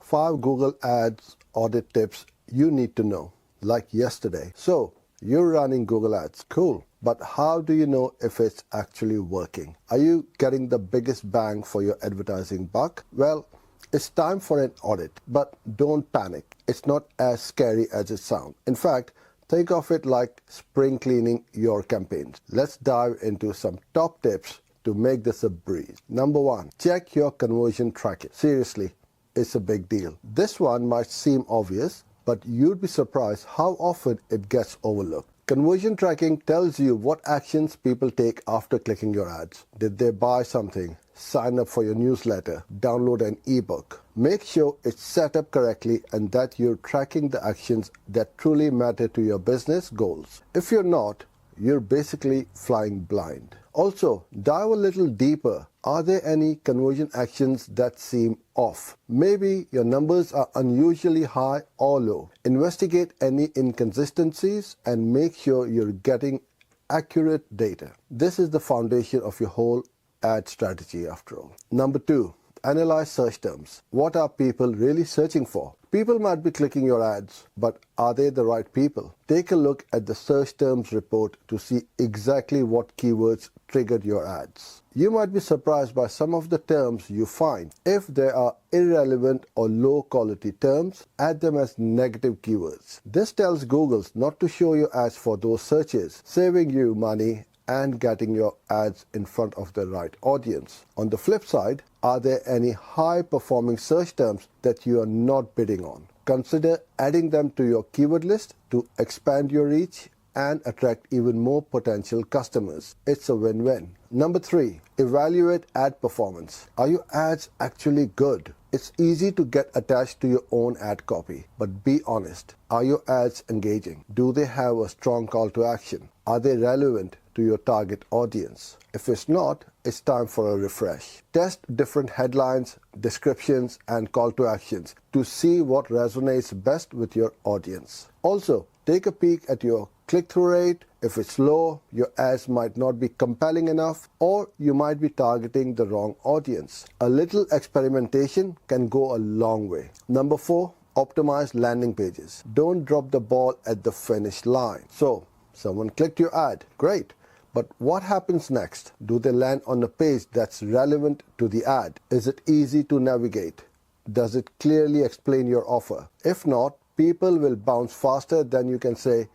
5 Google Ads audit tips you need to know, like yesterday. So, you're running Google Ads, cool. But how do you know if it's actually working? Are you getting the biggest bang for your advertising buck? Well, it's time for an audit, but don't panic. It's not as scary as it sounds. In fact, think of it like spring cleaning your campaigns. Let's dive into some top tips to make this a breeze. Number 1, check your conversion tracking. Seriously, it's a big deal. This one might seem obvious, but you'd be surprised how often it gets overlooked. Conversion tracking tells you what actions people take after clicking your ads. Did they buy something, sign up for your newsletter, download an ebook? Make sure it's set up correctly and that you're tracking the actions that truly matter to your business goals. If you're not, you're basically flying blind. Also, dive a little deeper. Are there any conversion actions that seem off? Maybe your numbers are unusually high or low. Investigate any inconsistencies and make sure you're getting accurate data. This is the foundation of your whole ad strategy after all. Number 2, analyze search terms. What are people really searching for? People might be clicking your ads, but are they the right people? Take a look at the search terms report to see exactly what keywords triggered your ads. You might be surprised by some of the terms you find. If they are irrelevant or low quality terms, add them as negative keywords. This tells Google not to show your ads for those searches, saving you money and getting your ads in front of the right audience. On the flip side, are there any high-performing search terms that you are not bidding on? Consider adding them to your keyword list to expand your reach and attract even more potential customers. It's a win-win. Number 3, evaluate ad performance. Are your ads actually good? It's easy to get attached to your own ad copy, but be honest. Are your ads engaging? Do they have a strong call to action? Are they relevant to your target audience? If it's not, it's time for a refresh. Test different headlines, descriptions, and call to actions to see what resonates best with your audience. Also, take a peek at your click-through rate. If it's low, your ads might not be compelling enough, or you might be targeting the wrong audience. A little experimentation can go a long way. Number 4, optimize landing pages. Don't drop the ball at the finish line. So, someone clicked your ad, great. But what happens next? Do they land on a page that's relevant to the ad? Is it easy to navigate? Does it clearly explain your offer? If not, people will bounce faster than you can say,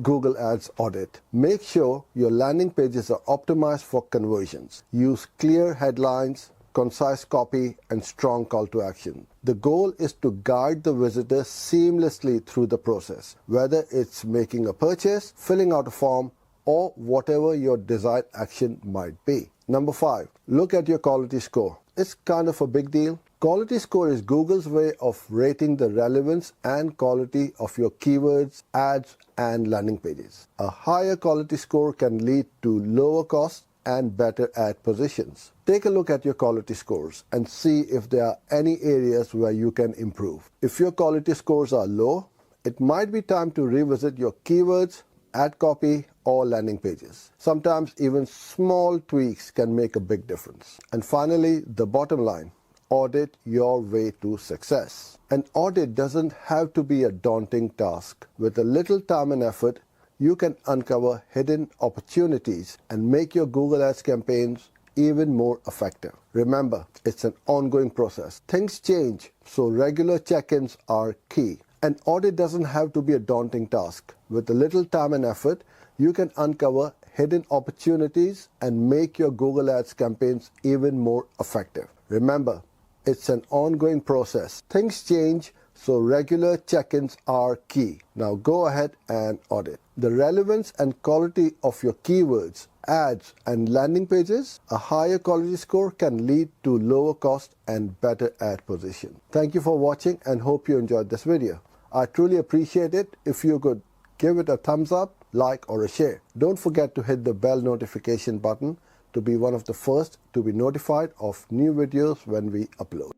Google Ads audit. Make sure your landing pages are optimized for conversions. Use clear headlines, concise copy, and strong call to action. The goal is to guide the visitor seamlessly through the process, whether it's making a purchase, filling out a form, or whatever your desired action might be. Number 5, look at your quality score. It's kind of a big deal. Quality score is Google's way of rating the relevance and quality of your keywords, ads, and landing pages. A higher quality score can lead to lower costs and better ad positions. Take a look at your quality scores and see if there are any areas where you can improve. If your quality scores are low, it might be time to revisit your keywords, ad copy, or landing pages. Sometimes even small tweaks can make a big difference. And finally, the bottom line. Audit your way to success. An audit doesn't have to be a daunting task. With a little time and effort, you can uncover hidden opportunities and make your Google Ads campaigns even more effective. Remember, it's an ongoing process. Things change, so regular check-ins are key. An audit doesn't have to be a daunting task. With a little time and effort, you can uncover hidden opportunities and make your Google Ads campaigns even more effective. Remember, it's an ongoing process. Things change, so regular check-ins are key. Now go ahead and audit. The relevance and quality of your keywords, ads, and landing pages, a higher quality score can lead to lower cost and better ad position. Thank you for watching and hope you enjoyed this video. I truly appreciate it if you could give it a thumbs up, like, or a share. Don't forget to hit the bell notification button to be one of the first to be notified of new videos when we upload.